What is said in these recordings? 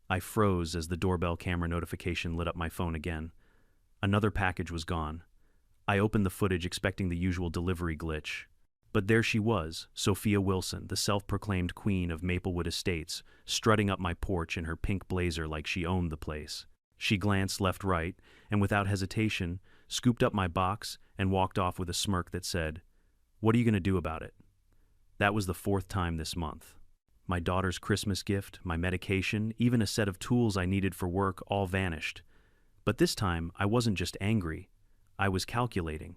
I froze as the doorbell camera notification lit up my phone again. Another package was gone. I opened the footage expecting the usual delivery glitch. But there she was, Sophia Wilson, the self-proclaimed queen of Maplewood Estates, strutting up my porch in her pink blazer like she owned the place. She glanced left-right, and without hesitation, scooped up my box and walked off with a smirk that said, "What are you going to do about it?" That was the fourth time this month. My daughter's Christmas gift, my medication, even a set of tools I needed for work all vanished. But this time, I wasn't just angry. I was calculating.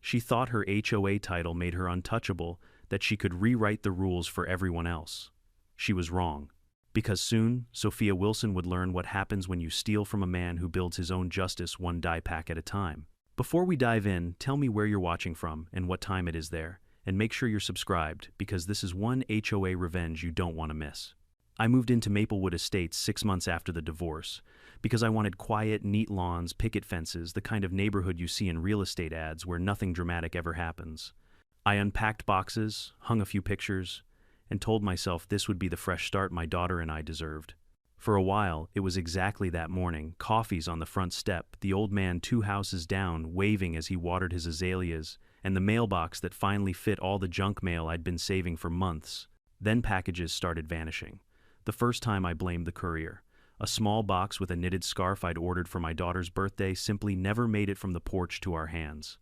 She thought her HOA title made her untouchable, that she could rewrite the rules for everyone else. She was wrong. Because soon, Sophia Wilson would learn what happens when you steal from a man who builds his own justice one die pack at a time. Before we dive in, tell me where you're watching from and what time it is there, and make sure you're subscribed, because this is one HOA revenge you don't want to miss. I moved into Maplewood Estates 6 months after the divorce, because I wanted quiet, neat lawns, picket fences, the kind of neighborhood you see in real estate ads where nothing dramatic ever happens. I unpacked boxes, hung a few pictures, and told myself this would be the fresh start my daughter and I deserved. For a while, it was exactly that morning, coffees on the front step, the old man 2 houses down, waving as he watered his azaleas, and the mailbox that finally fit all the junk mail I'd been saving for months. Then packages started vanishing. The first time I blamed the courier. A small box with a knitted scarf I'd ordered for my daughter's birthday simply never made it from the porch to our hands.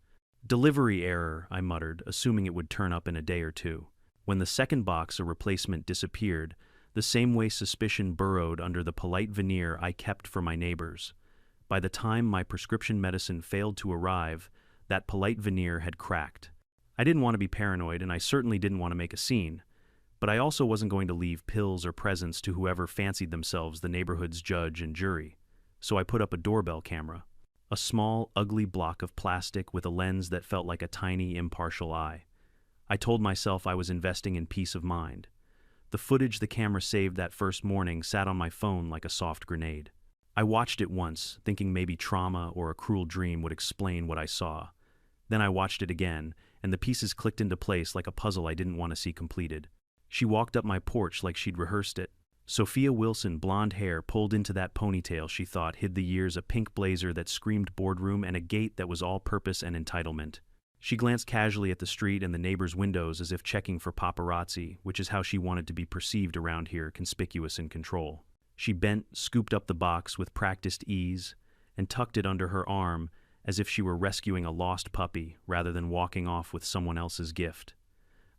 "Delivery error," I muttered, assuming it would turn up in a day or two. When the second box, a replacement, disappeared, the same way suspicion burrowed under the polite veneer I kept for my neighbors. By the time my prescription medicine failed to arrive, that polite veneer had cracked. I didn't want to be paranoid, and I certainly didn't want to make a scene. But I also wasn't going to leave pills or presents to whoever fancied themselves the neighborhood's judge and jury. So I put up a doorbell camera. A small, ugly block of plastic with a lens that felt like a tiny, impartial eye. I told myself I was investing in peace of mind. The footage the camera saved that first morning sat on my phone like a soft grenade. I watched it once, thinking maybe trauma or a cruel dream would explain what I saw. Then I watched it again, and the pieces clicked into place like a puzzle I didn't want to see completed. She walked up my porch like she'd rehearsed it. Sophia Wilson, blonde hair pulled into that ponytail she thought hid the years, a pink blazer that screamed boardroom, and a gait that was all purpose and entitlement. She glanced casually at the street and the neighbors' windows as if checking for paparazzi, which is how she wanted to be perceived around here, conspicuous in control. She bent, scooped up the box with practiced ease, and tucked it under her arm as if she were rescuing a lost puppy rather than walking off with someone else's gift.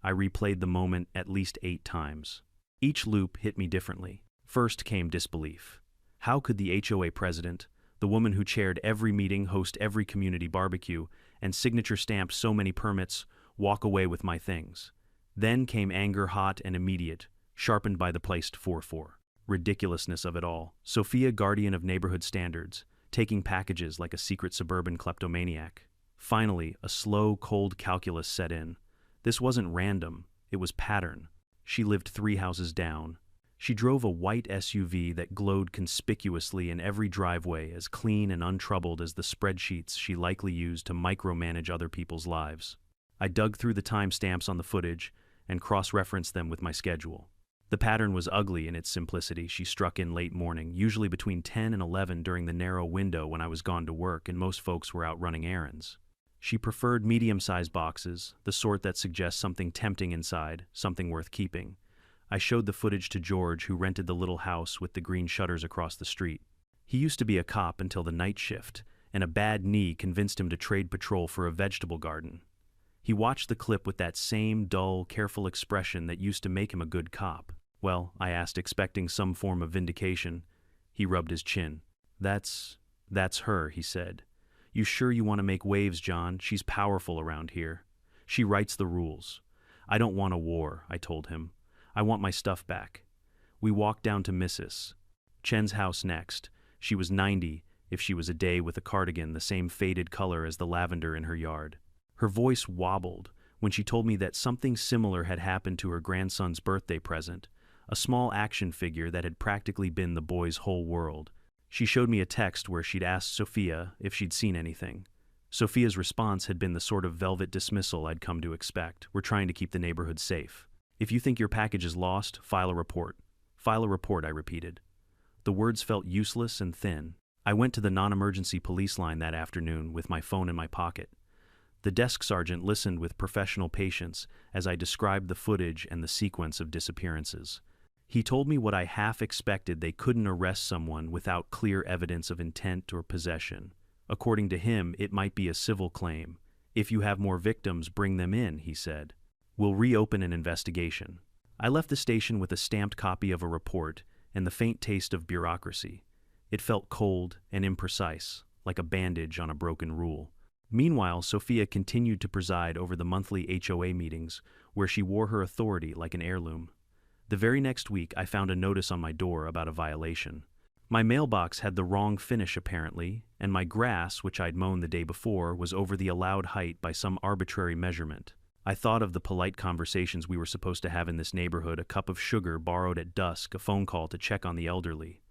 I replayed the moment at least 8 times. Each loop hit me differently. First came disbelief. How could the HOA president, the woman who chaired every meeting, host every community barbecue, and signature stamped so many permits, walk away with my things? Then came anger, hot and immediate, sharpened by the placed 4-4. Ridiculousness of it all. Sophia, guardian of neighborhood standards, taking packages like a secret suburban kleptomaniac. Finally, a slow, cold calculus set in. This wasn't random, it was pattern. She lived 3 houses down. She drove a white SUV that glowed conspicuously in every driveway, as clean and untroubled as the spreadsheets she likely used to micromanage other people's lives. I dug through the timestamps on the footage and cross-referenced them with my schedule. The pattern was ugly in its simplicity. She struck in late morning, usually between 10 and 11 during the narrow window when I was gone to work and most folks were out running errands. She preferred medium-sized boxes, the sort that suggests something tempting inside, something worth keeping. I showed the footage to George, who rented the little house with the green shutters across the street. He used to be a cop until the night shift, and a bad knee convinced him to trade patrol for a vegetable garden. He watched the clip with that same dull, careful expression that used to make him a good cop. "Well," I asked, expecting some form of vindication. He rubbed his chin. That's her," he said. "You sure you want to make waves, John? She's powerful around here. She writes the rules." "I don't want a war," I told him. "I want my stuff back." We walked down to Mrs. Chen's house next. She was 90, if she was a day, with a cardigan the same faded color as the lavender in her yard. Her voice wobbled when she told me that something similar had happened to her grandson's birthday present, a small action figure that had practically been the boy's whole world. She showed me a text where she'd asked Sophia if she'd seen anything. Sophia's response had been the sort of velvet dismissal I'd come to expect. "We're trying to keep the neighborhood safe. If you think your package is lost, file a report." "File a report," I repeated. The words felt useless and thin. I went to the non-emergency police line that afternoon with my phone in my pocket. The desk sergeant listened with professional patience as I described the footage and the sequence of disappearances. He told me what I half expected: they couldn't arrest someone without clear evidence of intent or possession. According to him, it might be a civil claim. If you have more victims, bring them in, he said. We'll reopen an investigation. I left the station with a stamped copy of a report and the faint taste of bureaucracy. It felt cold and imprecise, like a bandage on a broken rule. Meanwhile, Sophia continued to preside over the monthly HOA meetings, where she wore her authority like an heirloom. The very next week, I found a notice on my door about a violation. My mailbox had the wrong finish apparently, and my grass, which I'd mown the day before, was over the allowed height by some arbitrary measurement. I thought of the polite conversations we were supposed to have in this neighborhood: a cup of sugar borrowed at dusk, a phone call to check on the elderly.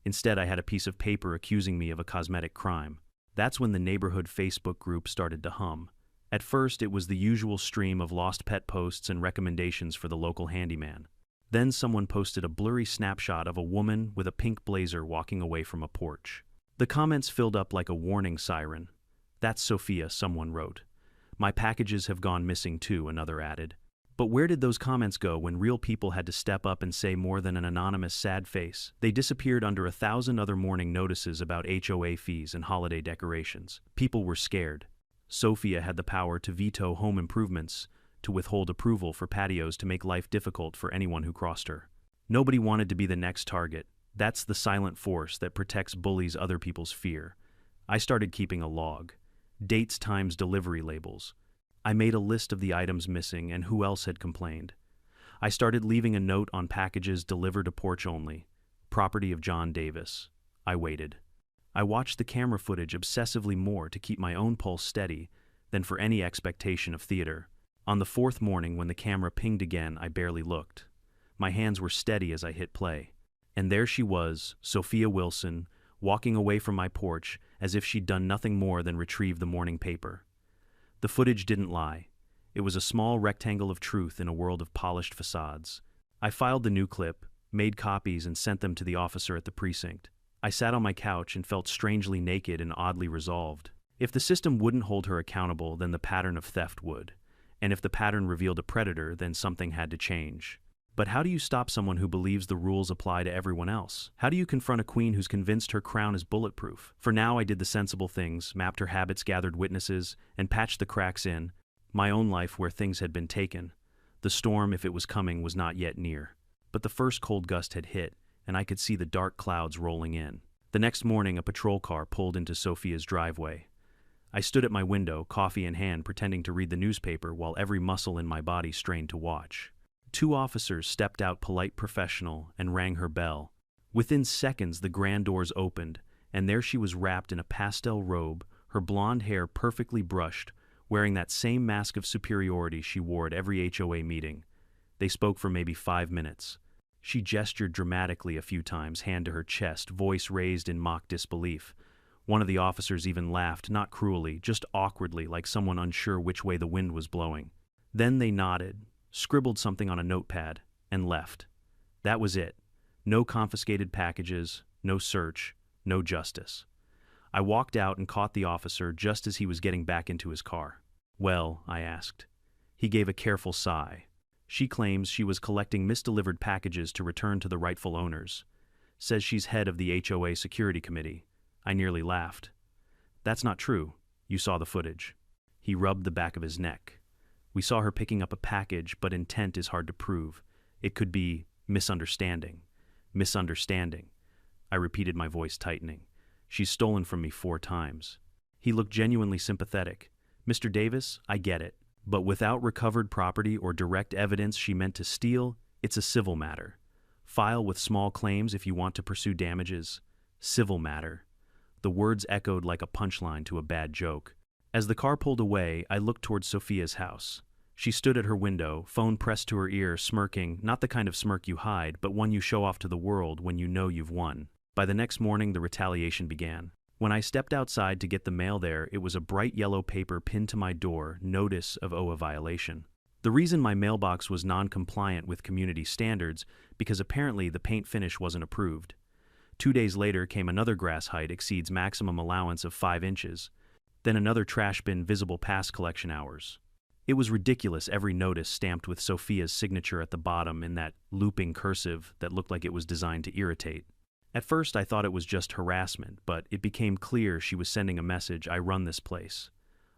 Instead, I had a piece of paper accusing me of a cosmetic crime. That's when the neighborhood Facebook group started to hum. At first, it was the usual stream of lost pet posts and recommendations for the local handyman. Then someone posted a blurry snapshot of a woman with a pink blazer walking away from a porch. The comments filled up like a warning siren. "That's Sophia," someone wrote. "My packages have gone missing too," another added. But where did those comments go when real people had to step up and say more than an anonymous sad face? They disappeared under 1,000 other morning notices about HOA fees and holiday decorations. People were scared. Sophia had the power to veto home improvements, to withhold approval for patios, to make life difficult for anyone who crossed her. Nobody wanted to be the next target. That's the silent force that protects bullies other people's fear. I started keeping a log. Dates, times, delivery labels. I made a list of the items missing and who else had complained. I started leaving a note on packages delivered to porch only. Property of John Davis. I waited. I watched the camera footage obsessively, more to keep my own pulse steady than for any expectation of theater. On the fourth morning, when the camera pinged again, I barely looked. My hands were steady as I hit play. And there she was, Sophia Wilson, walking away from my porch as if she'd done nothing more than retrieve the morning paper. The footage didn't lie. It was a small rectangle of truth in a world of polished facades. I filed the new clip, made copies, and sent them to the officer at the precinct. I sat on my couch and felt strangely naked and oddly resolved. If the system wouldn't hold her accountable, then the pattern of theft would. And if the pattern revealed a predator, then something had to change. But how do you stop someone who believes the rules apply to everyone else? How do you confront a queen who's convinced her crown is bulletproof? For now, I did the sensible things, mapped her habits, gathered witnesses, and patched the cracks in my own life where things had been taken. The storm, if it was coming, was not yet near. But the first cold gust had hit, and I could see the dark clouds rolling in. The next morning, a patrol car pulled into Sophia's driveway. I stood at my window, coffee in hand, pretending to read the newspaper while every muscle in my body strained to watch. 2 officers stepped out, polite, professional, and rang her bell. Within seconds, the grand doors opened, and there she was, wrapped in a pastel robe, her blonde hair perfectly brushed, wearing that same mask of superiority she wore at every HOA meeting. They spoke for maybe 5 minutes. She gestured dramatically a few times, hand to her chest, voice raised in mock disbelief. One of the officers even laughed, not cruelly, just awkwardly, like someone unsure which way the wind was blowing. Then they nodded, scribbled something on a notepad, and left. That was it. No confiscated packages, no search, no justice. I walked out and caught the officer just as he was getting back into his car. "Well?" I asked. He gave a careful sigh. "She claims she was collecting misdelivered packages to return to the rightful owners. Says she's head of the HOA security committee." I nearly laughed. "That's not true. You saw the footage." He rubbed the back of his neck. "We saw her picking up a package, but intent is hard to prove. It could be misunderstanding." "Misunderstanding." I repeated, my voice tightening. "She's stolen from me 4 times. He looked genuinely sympathetic. "Mr. Davis, I get it. But without recovered property or direct evidence she meant to steal, it's a civil matter. File with small claims if you want to pursue damages. Civil matter." The words echoed like a punchline to a bad joke. As the car pulled away, I looked towards Sophia's house. She stood at her window, phone pressed to her ear, smirking, not the kind of smirk you hide, but one you show off to the world when you know you've won. By the next morning, the retaliation began. When I stepped outside to get the mail there, it was a bright yellow paper pinned to my door, notice of HOA violation. The reason my mailbox was non-compliant with community standards, because apparently the paint finish wasn't approved. 2 days later came another grass height exceeds maximum allowance of 5 inches. Then another trash bin visible past collection hours. It was ridiculous, every notice stamped with Sophia's signature at the bottom in that looping cursive that looked like it was designed to irritate. At first I thought it was just harassment, but it became clear she was sending a message: I run this place.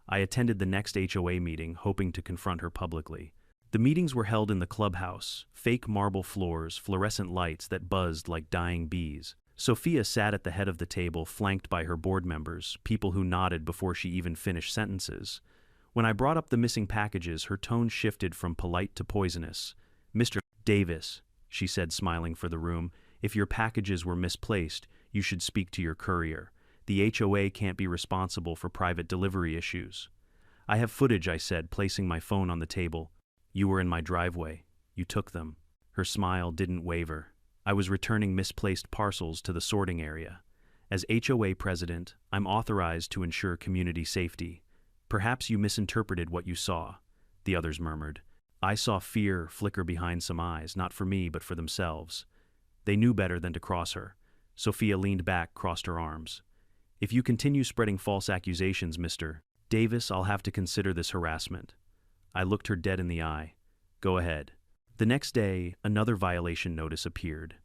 I attended the next HOA meeting, hoping to confront her publicly. The meetings were held in the clubhouse, fake marble floors, fluorescent lights that buzzed like dying bees. Sophia sat at the head of the table, flanked by her board members, people who nodded before she even finished sentences. When I brought up the missing packages, her tone shifted from polite to poisonous. "Mr. Davis," she said, smiling for the room, "if your packages were misplaced, you should speak to your courier. The HOA can't be responsible for private delivery issues." "I have footage," I said, placing my phone on the table. "You were in my driveway. You took them." Her smile didn't waver. I was returning misplaced parcels to the sorting area. As HOA president, I'm authorized to ensure community safety. "Perhaps you misinterpreted what you saw," the others murmured. I saw fear flicker behind some eyes, not for me, but for themselves. They knew better than to cross her. Sophia leaned back, crossed her arms. "If you continue spreading false accusations, Mr. Davis, I'll have to consider this harassment." I looked her dead in the eye. "Go ahead." The next day, another violation notice appeared.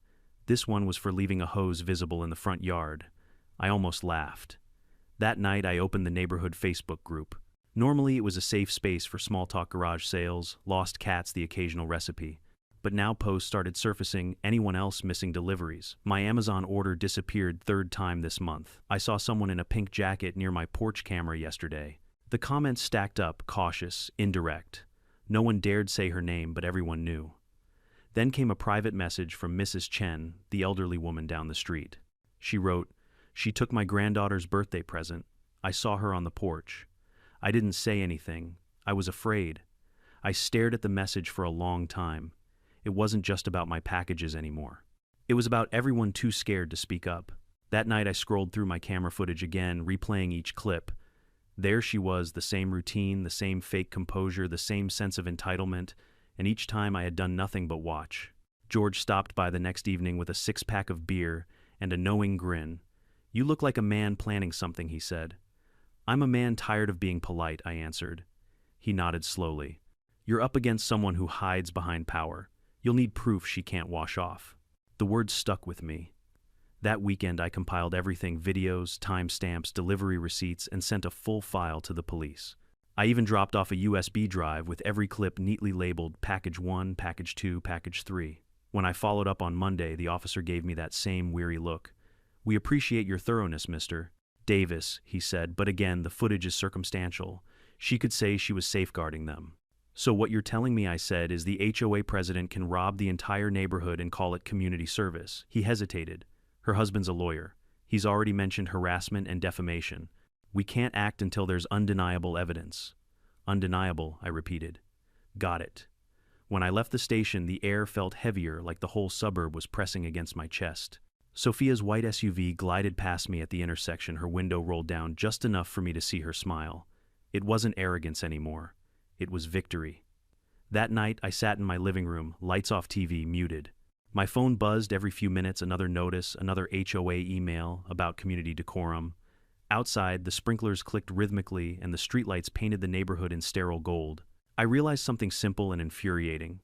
This one was for leaving a hose visible in the front yard. I almost laughed. That night, I opened the neighborhood Facebook group. Normally, it was a safe space for small talk garage sales, lost cats, the occasional recipe. But now posts started surfacing: anyone else missing deliveries. My Amazon order disappeared 3rd time this month. I saw someone in a pink jacket near my porch camera yesterday. The comments stacked up: cautious, indirect. No one dared say her name, but everyone knew. Then came a private message from Mrs. Chen, the elderly woman down the street. She wrote, "She took my granddaughter's birthday present. I saw her on the porch. I didn't say anything. I was afraid." I stared at the message for a long time. It wasn't just about my packages anymore. It was about everyone too scared to speak up. That night I scrolled through my camera footage again, replaying each clip. There she was, the same routine, the same fake composure, the same sense of entitlement, and each time I had done nothing but watch. George stopped by the next evening with a 6-pack of beer and a knowing grin. "You look like a man planning something," he said. "I'm a man tired of being polite," I answered. He nodded slowly. "You're up against someone who hides behind power. You'll need proof she can't wash off." The words stuck with me. That weekend I compiled everything: videos, timestamps, delivery receipts, and sent a full file to the police. I even dropped off a USB drive with every clip neatly labeled Package 1, Package 2, Package 3. When I followed up on Monday, the officer gave me that same weary look. "We appreciate your thoroughness, Mr. Davis," he said, "but again, the footage is circumstantial. She could say she was safeguarding them." "So what you're telling me," I said, "is the HOA president can rob the entire neighborhood and call it community service." He hesitated. "Her husband's a lawyer. He's already mentioned harassment and defamation. We can't act until there's undeniable evidence." "Undeniable," I repeated. "Got it." When I left the station, the air felt heavier, like the whole suburb was pressing against my chest. Sophia's white SUV glided past me at the intersection, her window rolled down just enough for me to see her smile. It wasn't arrogance anymore. It was victory. That night, I sat in my living room, lights off, TV muted. My phone buzzed every few minutes, another notice, another HOA email about community decorum. Outside, the sprinklers clicked rhythmically and the streetlights painted the neighborhood in sterile gold. I realized something simple and infuriating.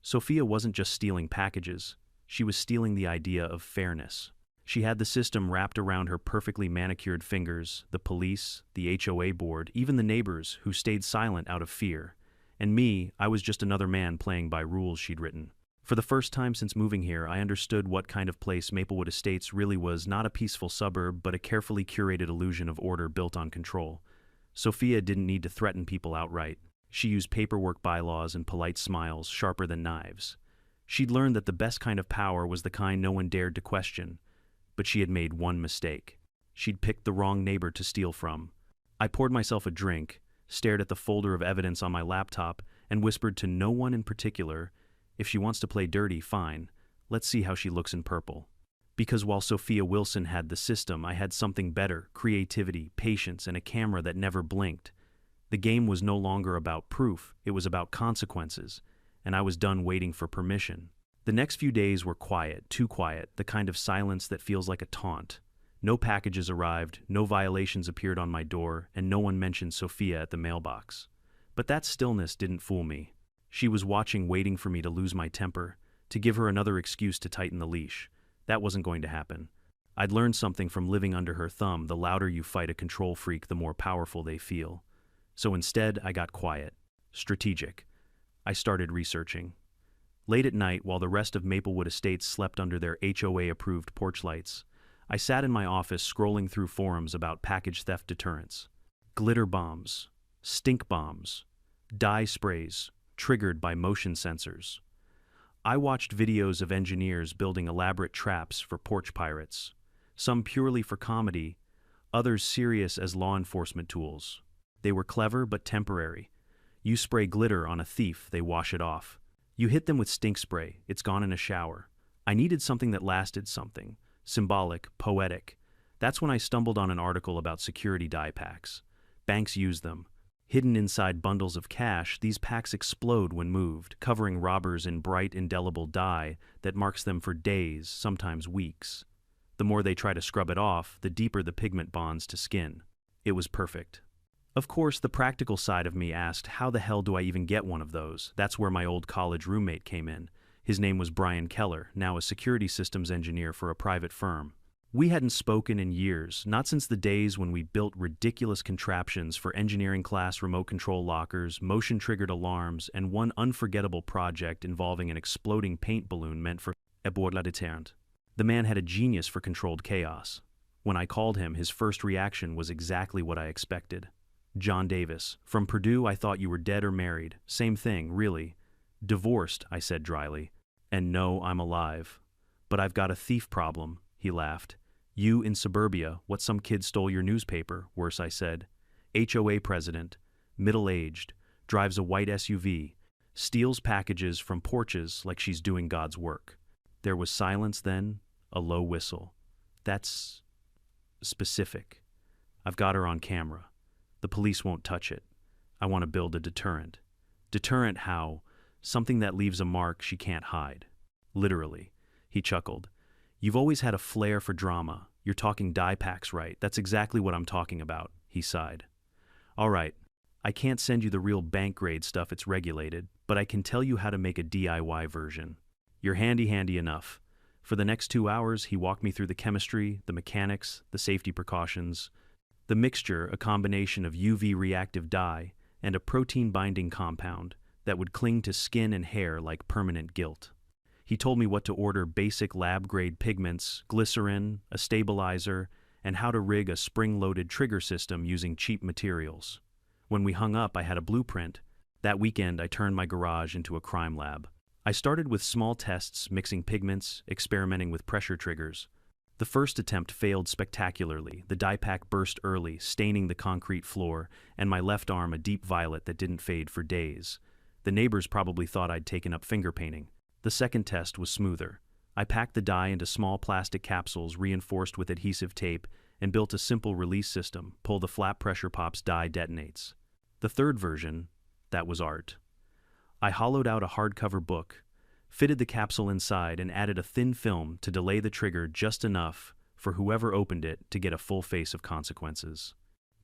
Sophia wasn't just stealing packages. She was stealing the idea of fairness. She had the system wrapped around her perfectly manicured fingers: the police, the HOA board, even the neighbors who stayed silent out of fear. And me, I was just another man playing by rules she'd written. For the first time since moving here, I understood what kind of place Maplewood Estates really was: not a peaceful suburb, but a carefully curated illusion of order built on control. Sophia didn't need to threaten people outright. She used paperwork, bylaws, and polite smiles, sharper than knives. She'd learned that the best kind of power was the kind no one dared to question. But she had made one mistake. She'd picked the wrong neighbor to steal from. I poured myself a drink, stared at the folder of evidence on my laptop, and whispered to no one in particular, "If she wants to play dirty, fine. Let's see how she looks in purple." Because while Sophia Wilson had the system, I had something better: creativity, patience, and a camera that never blinked. The game was no longer about proof, it was about consequences, and I was done waiting for permission. The next few days were quiet, too quiet, the kind of silence that feels like a taunt. No packages arrived, no violations appeared on my door, and no one mentioned Sophia at the mailbox. But that stillness didn't fool me. She was watching, waiting for me to lose my temper, to give her another excuse to tighten the leash. That wasn't going to happen. I'd learned something from living under her thumb: the louder you fight a control freak, the more powerful they feel. So instead, I got quiet, strategic. I started researching. Late at night, while the rest of Maplewood Estates slept under their HOA-approved porch lights, I sat in my office scrolling through forums about package theft deterrents. Glitter bombs, stink bombs, dye sprays triggered by motion sensors. I watched videos of engineers building elaborate traps for porch pirates, some purely for comedy, others serious as law enforcement tools. They were clever but temporary. You spray glitter on a thief, they wash it off. You hit them with stink spray, it's gone in a shower. I needed something that lasted, something symbolic, poetic. That's when I stumbled on an article about security dye packs. Banks use them. Hidden inside bundles of cash, these packs explode when moved, covering robbers in bright, indelible dye that marks them for days, sometimes weeks. The more they try to scrub it off, the deeper the pigment bonds to skin. It was perfect. Of course, the practical side of me asked, how the hell do I even get one of those? That's where my old college roommate came in. His name was Brian Keller, now a security systems engineer for a private firm. We hadn't spoken in years, not since the days when we built ridiculous contraptions for engineering class remote control lockers, motion-triggered alarms, and one unforgettable project involving an exploding paint balloon meant for ébord la détente. The man had a genius for controlled chaos. When I called him, his first reaction was exactly what I expected. John Davis. From Purdue, I thought you were dead or married. Same thing, really. Divorced, I said dryly. And no, I'm alive. But I've got a thief problem, he laughed. You in suburbia, what, some kid stole your newspaper? Worse, I said. HOA president, middle-aged, drives a white SUV, steals packages from porches like she's doing God's work. There was silence, then a low whistle. That's specific. I've got her on camera. The police won't touch it. I want to build a deterrent. Deterrent how? Something that leaves a mark she can't hide. Literally. He chuckled. You've always had a flair for drama. You're talking dye packs, right? That's exactly what I'm talking about, he sighed. All right. I can't send you the real bank-grade stuff, it's regulated, but I can tell you how to make a DIY version. You're handy enough. For the next 2 hours, he walked me through the chemistry, the mechanics, the safety precautions. The mixture, a combination of UV-reactive dye and a protein-binding compound that would cling to skin and hair like permanent guilt. He told me what to order: basic lab-grade pigments, glycerin, a stabilizer, and how to rig a spring-loaded trigger system using cheap materials. When we hung up, I had a blueprint. That weekend, I turned my garage into a crime lab. I started with small tests, mixing pigments, experimenting with pressure triggers. The first attempt failed spectacularly. The dye pack burst early, staining the concrete floor, and my left arm a deep violet that didn't fade for days. The neighbors probably thought I'd taken up finger painting. The second test was smoother. I packed the dye into small plastic capsules reinforced with adhesive tape and built a simple release system. Pull the flap, pressure pops, dye detonates. The third version, that was art. I hollowed out a hardcover book, fitted the capsule inside, and added a thin film to delay the trigger just enough for whoever opened it to get a full face of consequences.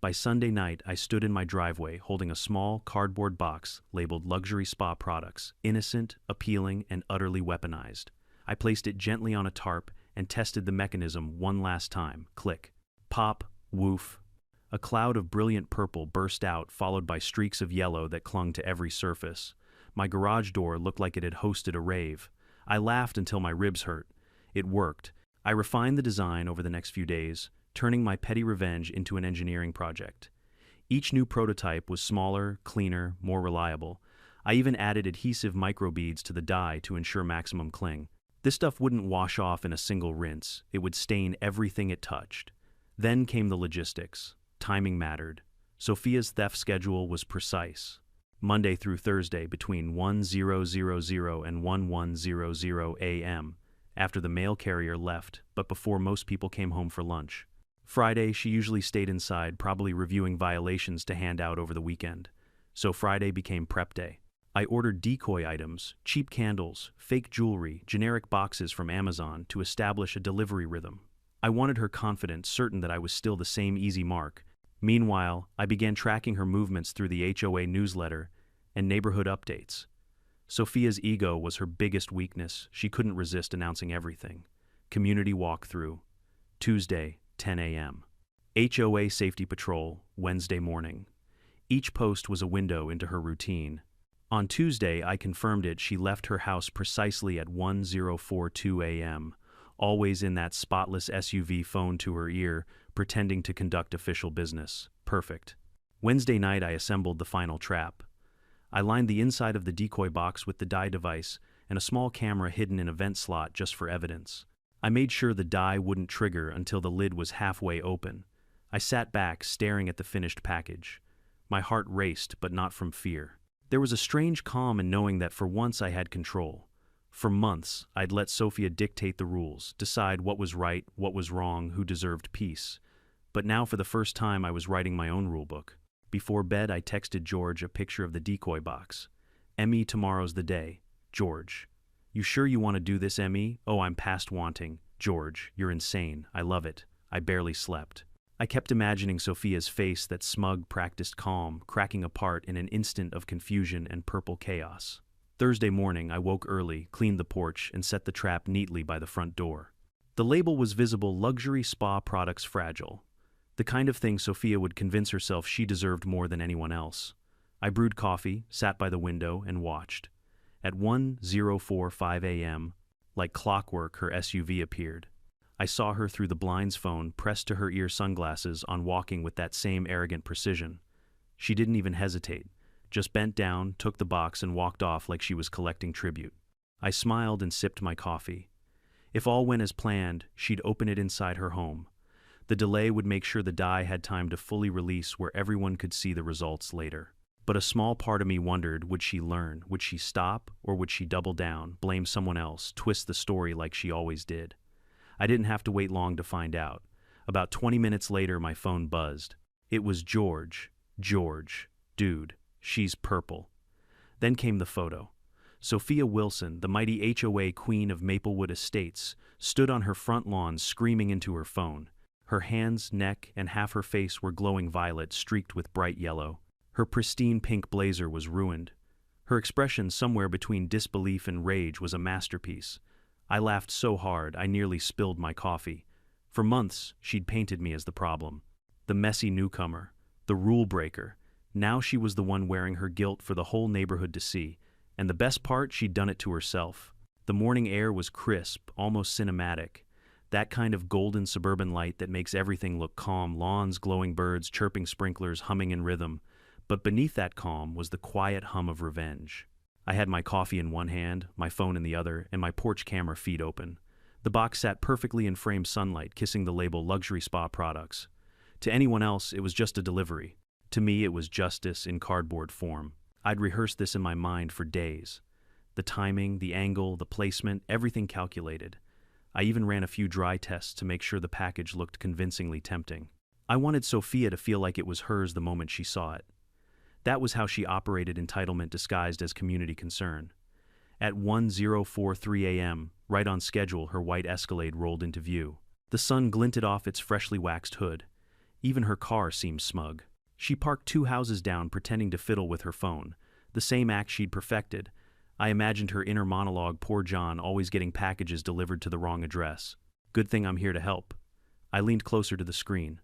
By Sunday night, I stood in my driveway holding a small cardboard box labeled Luxury Spa Products, innocent, appealing, and utterly weaponized. I placed it gently on a tarp and tested the mechanism one last time. Click. Pop. Woof. A cloud of brilliant purple burst out, followed by streaks of yellow that clung to every surface. My garage door looked like it had hosted a rave. I laughed until my ribs hurt. It worked. I refined the design over the next few days, turning my petty revenge into an engineering project. Each new prototype was smaller, cleaner, more reliable. I even added adhesive microbeads to the dye to ensure maximum cling. This stuff wouldn't wash off in a single rinse. It would stain everything it touched. Then came the logistics. Timing mattered. Sophia's theft schedule was precise. Monday through Thursday between 10:00 and 11:00 a.m., after the mail carrier left, but before most people came home for lunch. Friday, she usually stayed inside, probably reviewing violations to hand out over the weekend. So Friday became prep day. I ordered decoy items, cheap candles, fake jewelry, generic boxes from Amazon to establish a delivery rhythm. I wanted her confident, certain that I was still the same easy mark. Meanwhile, I began tracking her movements through the HOA newsletter and neighborhood updates. Sophia's ego was her biggest weakness. She couldn't resist announcing everything. Community walkthrough, Tuesday, 10 a.m. HOA safety patrol, Wednesday morning. Each post was a window into her routine. On Tuesday, I confirmed it. She left her house precisely at 10:42 a.m., always in that spotless SUV, phone to her ear, pretending to conduct official business. Perfect. Wednesday night, I assembled the final trap. I lined the inside of the decoy box with the die device and a small camera hidden in a vent slot just for evidence. I made sure the die wouldn't trigger until the lid was halfway open. I sat back, staring at the finished package. My heart raced, but not from fear. There was a strange calm in knowing that for once I had control. For months, I'd let Sophia dictate the rules, decide what was right, what was wrong, who deserved peace. But now, for the first time, I was writing my own rulebook. Before bed, I texted George a picture of the decoy box. "Emmy, tomorrow's the day. George. You sure you want to do this, Emmy? Oh, I'm past wanting. George, you're insane. I love it." I barely slept. I kept imagining Sophia's face, that smug, practiced calm, cracking apart in an instant of confusion and purple chaos. Thursday morning, I woke early, cleaned the porch, and set the trap neatly by the front door. The label was visible: luxury spa products, fragile. The kind of thing Sophia would convince herself she deserved more than anyone else. I brewed coffee, sat by the window, and watched. At 10:45 a.m., like clockwork, her SUV appeared. I saw her through the blinds, phone pressed to her ear, sunglasses on, walking with that same arrogant precision. She didn't even hesitate, just bent down, took the box, and walked off like she was collecting tribute. I smiled and sipped my coffee. If all went as planned, she'd open it inside her home. The delay would make sure the die had time to fully release, where everyone could see the results later. But a small part of me wondered, would she learn? Would she stop? Or would she double down, blame someone else, twist the story like she always did? I didn't have to wait long to find out. About 20 minutes later, my phone buzzed. It was George. George. Dude, she's purple. Then came the photo. Sophia Wilson, the mighty HOA queen of Maplewood Estates, stood on her front lawn screaming into her phone. Her hands, neck, and half her face were glowing violet, streaked with bright yellow. Her pristine pink blazer was ruined. Her expression, somewhere between disbelief and rage, was a masterpiece. I laughed so hard I nearly spilled my coffee. For months, she'd painted me as the problem. The messy newcomer. The rule breaker. Now she was the one wearing her guilt for the whole neighborhood to see. And the best part, she'd done it to herself. The morning air was crisp, almost cinematic. That kind of golden suburban light that makes everything look calm: lawns, glowing birds, chirping sprinklers, humming in rhythm. But beneath that calm was the quiet hum of revenge. I had my coffee in one hand, my phone in the other, and my porch camera feed open. The box sat perfectly in framed sunlight, kissing the label luxury spa products. To anyone else, it was just a delivery. To me, it was justice in cardboard form. I'd rehearsed this in my mind for days. The timing, the angle, the placement, everything calculated. I even ran a few dry tests to make sure the package looked convincingly tempting. I wanted Sophia to feel like it was hers the moment she saw it. That was how she operated: entitlement disguised as community concern. At 10:43 a.m., right on schedule, her white Escalade rolled into view. The sun glinted off its freshly waxed hood. Even her car seemed smug. She parked 2 houses down, pretending to fiddle with her phone, the same act she'd perfected. I imagined her inner monologue: poor John, always getting packages delivered to the wrong address. Good thing I'm here to help. I leaned closer to the screen.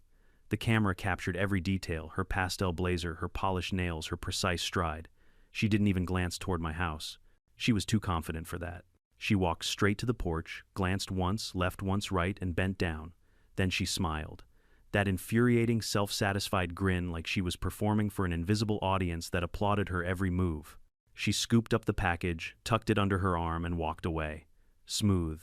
The camera captured every detail: her pastel blazer, her polished nails, her precise stride. She didn't even glance toward my house. She was too confident for that. She walked straight to the porch, glanced once, left once, right, and bent down. Then she smiled. That infuriating, self-satisfied grin, like she was performing for an invisible audience that applauded her every move. She scooped up the package, tucked it under her arm, and walked away. Smooth.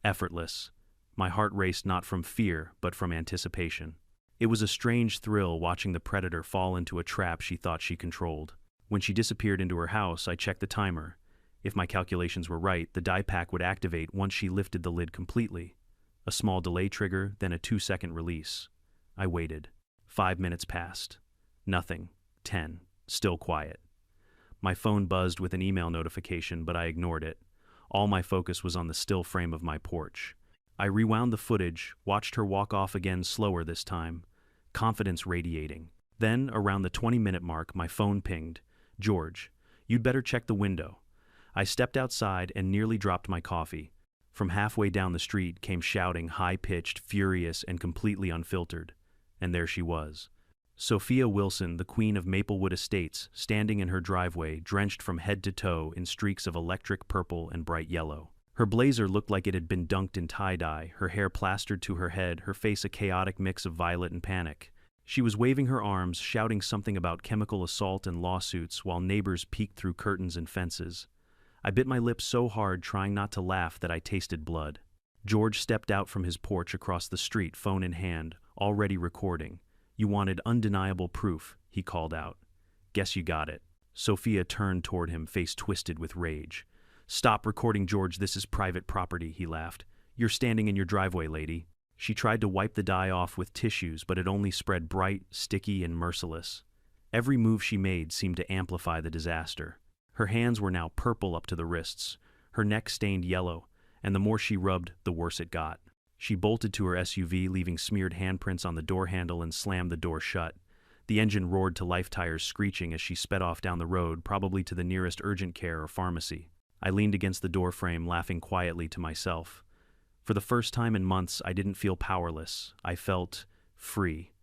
Effortless. My heart raced, not from fear, but from anticipation. It was a strange thrill watching the predator fall into a trap she thought she controlled. When she disappeared into her house, I checked the timer. If my calculations were right, the die pack would activate once she lifted the lid completely. A small delay trigger, then a 2-second release. I waited. 5 minutes passed. Nothing. 10. Still quiet. My phone buzzed with an email notification, but I ignored it. All my focus was on the still frame of my porch. I rewound the footage, watched her walk off again slower this time, confidence radiating. Then, around the 20-minute mark, my phone pinged. "George, you'd better check the window." I stepped outside and nearly dropped my coffee. From halfway down the street came shouting, high-pitched, furious, and completely unfiltered. And there she was. Sophia Wilson, the queen of Maplewood Estates, standing in her driveway, drenched from head to toe in streaks of electric purple and bright yellow. Her blazer looked like it had been dunked in tie-dye, her hair plastered to her head, her face a chaotic mix of violet and panic. She was waving her arms, shouting something about chemical assault and lawsuits, while neighbors peeked through curtains and fences. I bit my lips so hard, trying not to laugh, that I tasted blood. George stepped out from his porch across the street, phone in hand, already recording. "You wanted undeniable proof," he called out. "Guess you got it." Sophia turned toward him, face twisted with rage. "Stop recording, George, this is private property," he laughed. "You're standing in your driveway, lady." She tried to wipe the dye off with tissues, but it only spread bright, sticky, and merciless. Every move she made seemed to amplify the disaster. Her hands were now purple up to the wrists, her neck stained yellow, and the more she rubbed, the worse it got. She bolted to her SUV, leaving smeared handprints on the door handle, and slammed the door shut. The engine roared to life tires screeching as she sped off down the road, probably to the nearest urgent care or pharmacy. I leaned against the doorframe, laughing quietly to myself. For the first time in months, I didn't feel powerless. I felt free.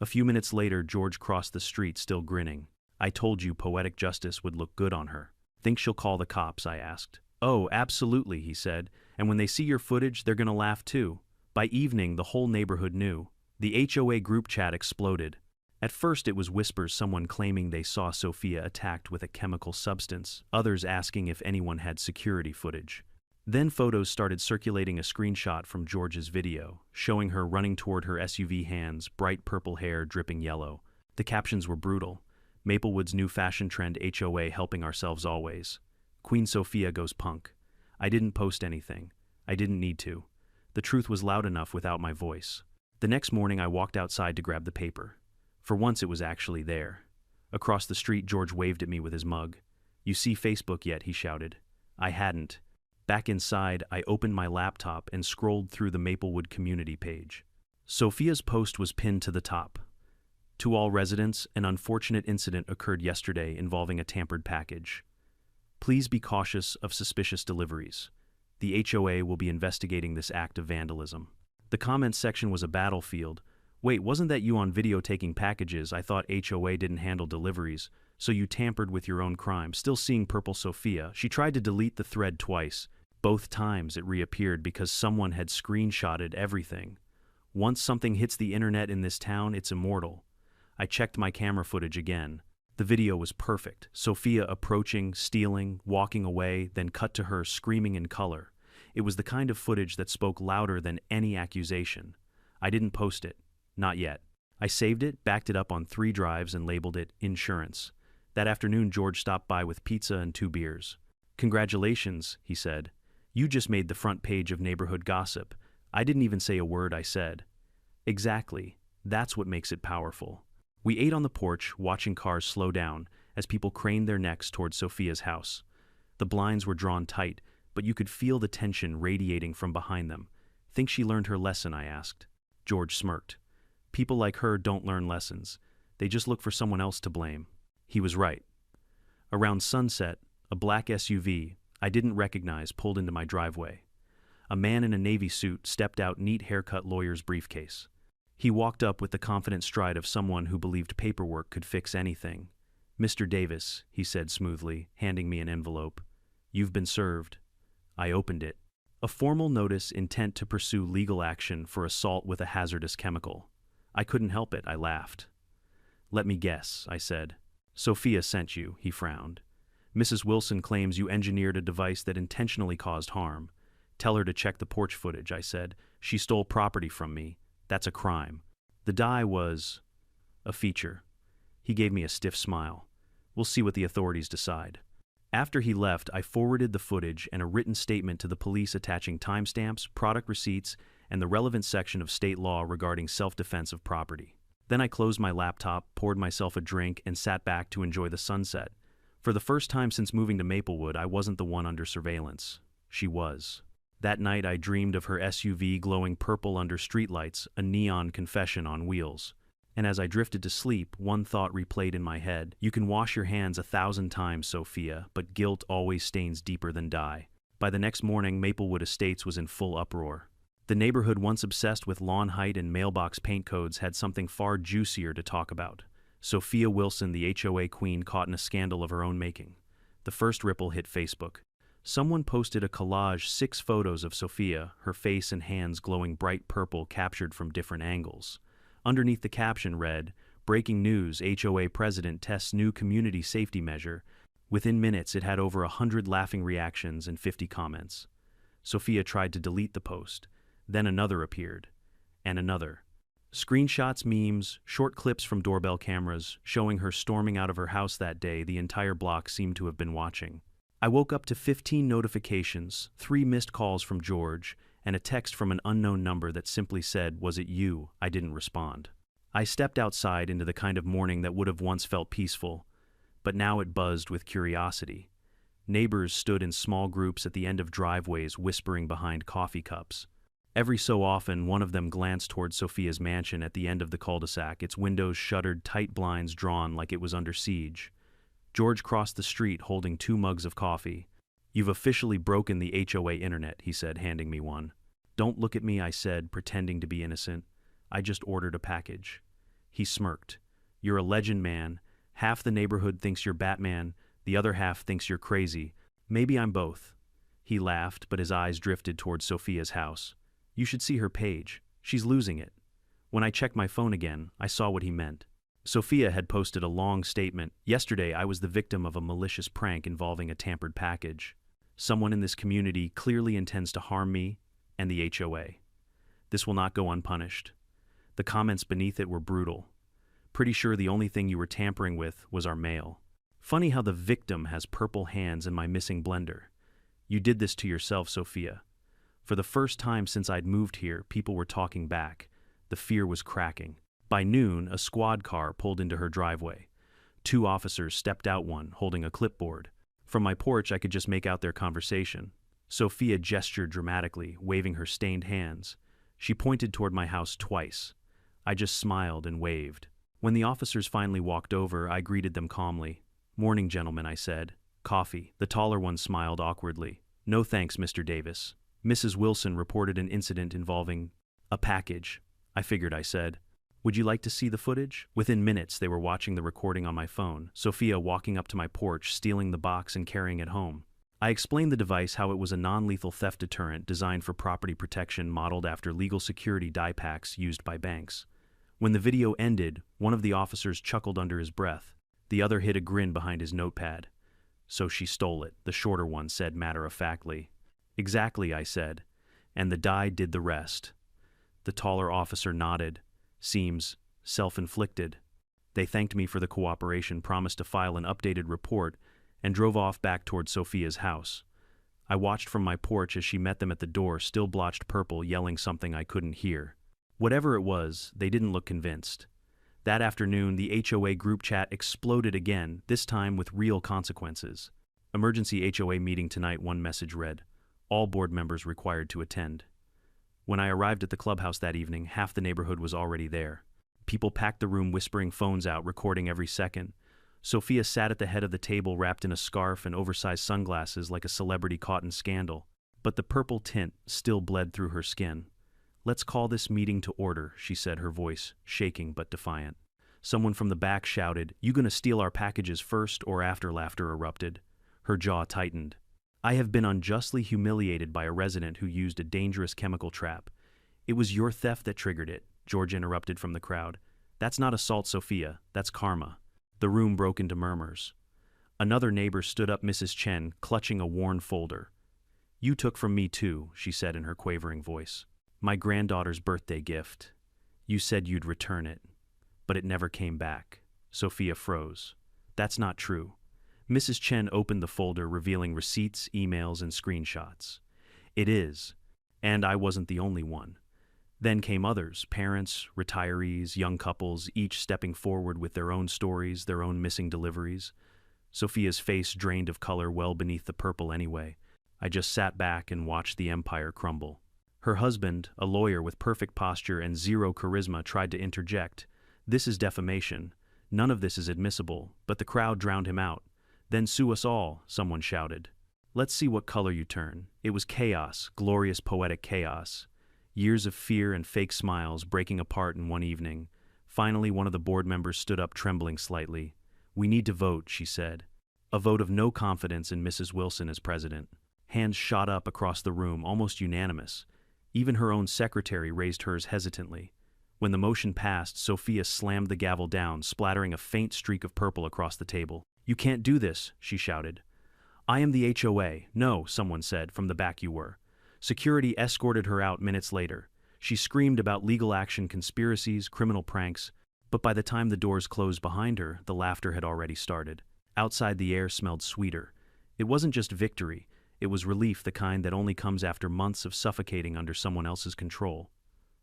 A few minutes later, George crossed the street, still grinning. "I told you poetic justice would look good on her." "Think she'll call the cops?" I asked. "Oh, absolutely," he said. "And when they see your footage, they're gonna laugh too." By evening, the whole neighborhood knew. The HOA group chat exploded. At first it was whispers, someone claiming they saw Sophia attacked with a chemical substance, others asking if anyone had security footage. Then photos started circulating, a screenshot from George's video, showing her running toward her SUV, hands, bright purple hair dripping yellow. The captions were brutal. "Maplewood's new fashion trend, HOA helping ourselves always. Queen Sophia goes punk." I didn't post anything. I didn't need to. The truth was loud enough without my voice. The next morning I walked outside to grab the paper. For once it was actually there. Across the street, George waved at me with his mug. "You see Facebook yet?" he shouted. I hadn't. Back inside, I opened my laptop and scrolled through the Maplewood community page. Sophia's post was pinned to the top. "To all residents, an unfortunate incident occurred yesterday involving a tampered package. Please be cautious of suspicious deliveries. The HOA will be investigating this act of vandalism." The comments section was a battlefield. "Wait, wasn't that you on video taking packages? I thought HOA didn't handle deliveries. So you tampered with your own crime." Still seeing purple Sophia, she tried to delete the thread twice. Both times it reappeared because someone had screenshotted everything. Once something hits the internet in this town, it's immortal. I checked my camera footage again. The video was perfect. Sophia approaching, stealing, walking away, then cut to her screaming in color. It was the kind of footage that spoke louder than any accusation. I didn't post it. Not yet. I saved it, backed it up on 3 drives, and labeled it insurance. That afternoon, George stopped by with pizza and 2 beers. "Congratulations," he said. "You just made the front page of Neighborhood Gossip." I didn't even say a word, I said. "Exactly. That's what makes it powerful." We ate on the porch, watching cars slow down as people craned their necks toward Sophia's house. The blinds were drawn tight, but you could feel the tension radiating from behind them. "Think she learned her lesson?" I asked. George smirked. "People like her don't learn lessons. They just look for someone else to blame." He was right. Around sunset, a black SUV I didn't recognize pulled into my driveway. A man in a navy suit stepped out, neat haircut, lawyer's briefcase. He walked up with the confident stride of someone who believed paperwork could fix anything. "Mr. Davis," he said smoothly, handing me an envelope. "You've been served." I opened it. A formal notice, intent to pursue legal action for assault with a hazardous chemical. I couldn't help it, I laughed. "Let me guess," I said. "Sophia sent you," he frowned. "Mrs. Wilson claims you engineered a device that intentionally caused harm. Tell her to check the porch footage," I said. "She stole property from me. That's a crime." The dye was a feature. He gave me a stiff smile. "We'll see what the authorities decide." After he left, I forwarded the footage and a written statement to the police attaching timestamps, product receipts, and the relevant section of state law regarding self-defense of property. Then I closed my laptop, poured myself a drink, and sat back to enjoy the sunset. For the first time since moving to Maplewood, I wasn't the one under surveillance. She was. That night I dreamed of her SUV glowing purple under streetlights, a neon confession on wheels. And as I drifted to sleep, one thought replayed in my head. You can wash your hands 1,000 times, Sophia, but guilt always stains deeper than dye. By the next morning, Maplewood Estates was in full uproar. The neighborhood, once obsessed with lawn height and mailbox paint codes, had something far juicier to talk about. Sophia Wilson, the HOA queen, caught in a scandal of her own making. The first ripple hit Facebook. Someone posted a collage, 6 photos of Sophia, her face and hands glowing bright purple, captured from different angles. Underneath the caption read, "Breaking news, HOA president tests new community safety measure." Within minutes, it had over 100 laughing reactions and 50 comments. Sophia tried to delete the post. Then another appeared. And another. Screenshots, memes, short clips from doorbell cameras, showing her storming out of her house that day. The entire block seemed to have been watching. I woke up to 15 notifications, 3 missed calls from George, and a text from an unknown number that simply said, "Was it you?" I didn't respond. I stepped outside into the kind of morning that would have once felt peaceful, but now it buzzed with curiosity. Neighbors stood in small groups at the end of driveways, whispering behind coffee cups. Every so often, one of them glanced toward Sophia's mansion at the end of the cul-de-sac, its windows shuttered, tight blinds drawn like it was under siege. George crossed the street holding 2 mugs of coffee. "You've officially broken the HOA internet," he said, handing me one. "Don't look at me," I said, pretending to be innocent. "I just ordered a package." He smirked. "You're a legend, man. Half the neighborhood thinks you're Batman, the other half thinks you're crazy. Maybe I'm both." He laughed, but his eyes drifted toward Sophia's house. "You should see her page. She's losing it." When I checked my phone again, I saw what he meant. Sophia had posted a long statement. "Yesterday, I was the victim of a malicious prank involving a tampered package. Someone in this community clearly intends to harm me and the HOA. This will not go unpunished." The comments beneath it were brutal. "Pretty sure the only thing you were tampering with was our mail. Funny how the victim has purple hands and my missing blender. You did this to yourself, Sophia." For the first time since I'd moved here, people were talking back. The fear was cracking. By noon, a squad car pulled into her driveway. 2 officers stepped out, one holding a clipboard. From my porch, I could just make out their conversation. Sophia gestured dramatically, waving her stained hands. She pointed toward my house twice. I just smiled and waved. When the officers finally walked over, I greeted them calmly. "Morning, gentlemen," I said. "Coffee?" The taller one smiled awkwardly. "No thanks, Mr. Davis. Mrs. Wilson reported an incident involving a package." "I figured," I said. "Would you like to see the footage?" Within minutes, they were watching the recording on my phone, Sophia walking up to my porch, stealing the box and carrying it home. I explained the device, how it was a non-lethal theft deterrent designed for property protection, modeled after legal security die packs used by banks. When the video ended, one of the officers chuckled under his breath. The other hid a grin behind his notepad. "So she stole it," the shorter one said matter-of-factly. "Exactly," I said. "And the die did the rest." The taller officer nodded. "Seems self-inflicted." They thanked me for the cooperation, promised to file an updated report, and drove off back toward Sophia's house. I watched from my porch as she met them at the door, still blotched purple, yelling something I couldn't hear. Whatever it was, they didn't look convinced. That afternoon, the HOA group chat exploded again, this time with real consequences. "Emergency HOA meeting tonight," one message read. "All board members required to attend." When I arrived at the clubhouse that evening, half the neighborhood was already there. People packed the room, whispering, phones out, recording every second. Sophia sat at the head of the table, wrapped in a scarf and oversized sunglasses like a celebrity caught in scandal. But the purple tint still bled through her skin. "Let's call this meeting to order," she said, her voice shaking but defiant. Someone from the back shouted, "You gonna steal our packages first or after?" Laughter erupted. Her jaw tightened. "I have been unjustly humiliated by a resident who used a dangerous chemical trap." "It was your theft that triggered it," George interrupted from the crowd. "That's not assault, Sophia. That's karma." The room broke into murmurs. Another neighbor stood up, Mrs. Chen, clutching a worn folder. "You took from me too," she said in her quavering voice. "My granddaughter's birthday gift. You said you'd return it, but it never came back." Sophia froze. "That's not true." Mrs. Chen opened the folder, revealing receipts, emails, and screenshots. "It is, and I wasn't the only one." Then came others, parents, retirees, young couples, each stepping forward with their own stories, their own missing deliveries. Sophia's face drained of color well beneath the purple anyway. I just sat back and watched the empire crumble. Her husband, a lawyer with perfect posture and zero charisma, tried to interject. "This is defamation. None of this is admissible," but the crowd drowned him out. "Then sue us all," someone shouted. "Let's see what color you turn." It was chaos, glorious poetic chaos. Years of fear and fake smiles breaking apart in one evening. Finally, one of the board members stood up, trembling slightly. "We need to vote," she said. A vote of no confidence in Mrs. Wilson as president. Hands shot up across the room, almost unanimous. Even her own secretary raised hers hesitantly. When the motion passed, Sophia slammed the gavel down, splattering a faint streak of purple across the table. "You can't do this," she shouted. "I am the HOA. No," someone said, "from the back you were." Security escorted her out minutes later. She screamed about legal action, conspiracies, criminal pranks, but by the time the doors closed behind her, the laughter had already started. Outside, the air smelled sweeter. It wasn't just victory. It was relief, the kind that only comes after months of suffocating under someone else's control.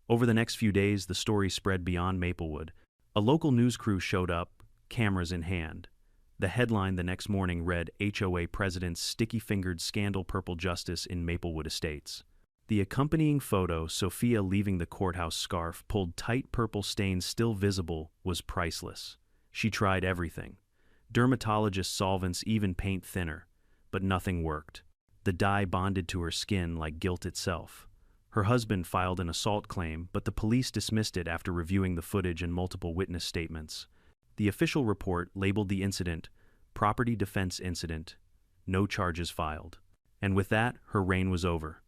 Over the next few days, the story spread beyond Maplewood. A local news crew showed up, cameras in hand. The headline the next morning read, "HOA President's Sticky-Fingered Scandal Purple Justice in Maplewood Estates." The accompanying photo, Sophia leaving the courthouse scarf, pulled tight purple stains still visible, was priceless. She tried everything. Dermatologist solvents, even paint thinner. But nothing worked. The dye bonded to her skin like guilt itself. Her husband filed an assault claim, but the police dismissed it after reviewing the footage and multiple witness statements. The official report labeled the incident, "Property Defense Incident." No charges filed. And with that, her reign was over.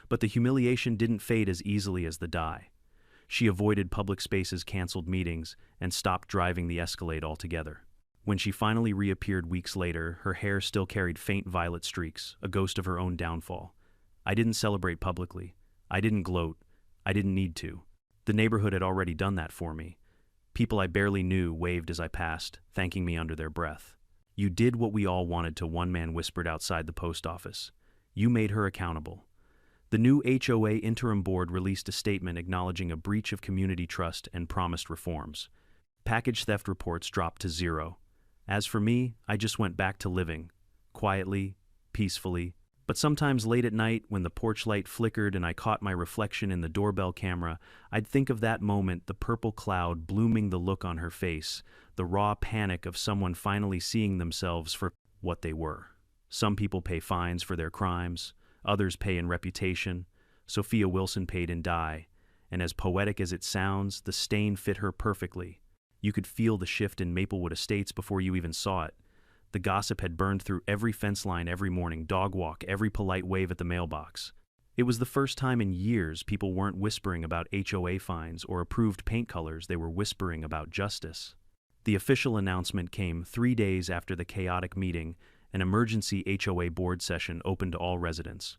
But the humiliation didn't fade as easily as the dye. She avoided public spaces, canceled meetings, and stopped driving the Escalade altogether. When she finally reappeared weeks later, her hair still carried faint violet streaks, a ghost of her own downfall. I didn't celebrate publicly. I didn't gloat. I didn't need to. The neighborhood had already done that for me. People I barely knew waved as I passed, thanking me under their breath. "You did what we all wanted to," one man whispered outside the post office. "You made her accountable." The new HOA interim board released a statement acknowledging a breach of community trust and promised reforms. Package theft reports dropped to 0. As for me, I just went back to living, quietly, peacefully. But sometimes late at night, when the porch light flickered and I caught my reflection in the doorbell camera, I'd think of that moment, the purple cloud blooming, the look on her face, the raw panic of someone finally seeing themselves for what they were. Some people pay fines for their crimes, others pay in reputation. Sophia Wilson paid in dye, and as poetic as it sounds, the stain fit her perfectly. You could feel the shift in Maplewood Estates before you even saw it. The gossip had burned through every fence line every morning, dog walk, every polite wave at the mailbox. It was the first time in years people weren't whispering about HOA fines or approved paint colors, they were whispering about justice. The official announcement came 3 days after the chaotic meeting. An emergency HOA board session opened to all residents.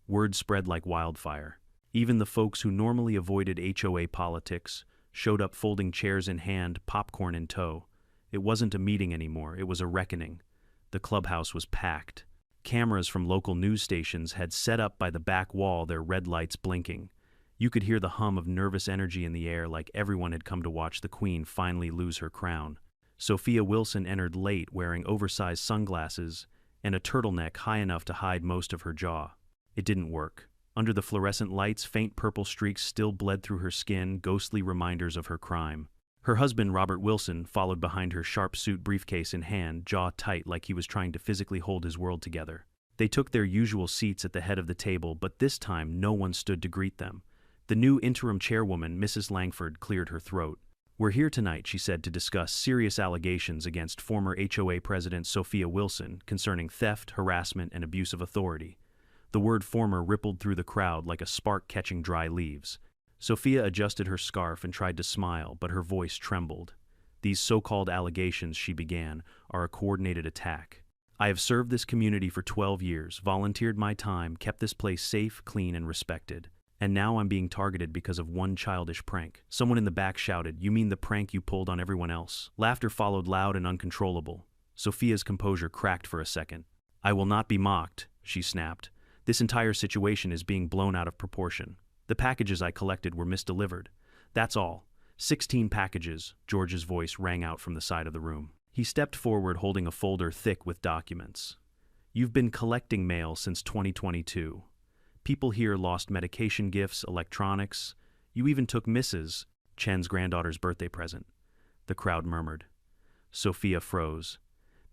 Word spread like wildfire. Even the folks who normally avoided HOA politics showed up, folding chairs in hand, popcorn in tow. It wasn't a meeting anymore, it was a reckoning. The clubhouse was packed. Cameras from local news stations had set up by the back wall, their red lights blinking. You could hear the hum of nervous energy in the air, like everyone had come to watch the Queen finally lose her crown. Sophia Wilson entered late, wearing oversized sunglasses and a turtleneck high enough to hide most of her jaw. It didn't work. Under the fluorescent lights, faint purple streaks still bled through her skin, ghostly reminders of her crime. Her husband, Robert Wilson, followed behind her, sharp suit briefcase in hand, jaw tight like he was trying to physically hold his world together. They took their usual seats at the head of the table, but this time no one stood to greet them. The new interim chairwoman, Mrs. Langford, cleared her throat. "We're here tonight," she said, "to discuss serious allegations against former HOA President Sophia Wilson concerning theft, harassment, and abuse of authority." The word former rippled through the crowd like a spark catching dry leaves. Sophia adjusted her scarf and tried to smile, but her voice trembled. "These so-called allegations," she began, "are a coordinated attack. I have served this community for 12 years, volunteered my time, kept this place safe, clean, and respected. And now I'm being targeted because of one childish prank." Someone in the back shouted, "You mean the prank you pulled on everyone else?" Laughter followed, loud and uncontrollable. Sophia's composure cracked for a second. "I will not be mocked," she snapped. "This entire situation is being blown out of proportion. The packages I collected were misdelivered. That's all. 16 packages," George's voice rang out from the side of the room. He stepped forward holding a folder thick with documents. You've been collecting mail since 2022. People here lost medication gifts, electronics. You even took Mrs. Chen's granddaughter's birthday present. The crowd murmured. Sophia froze.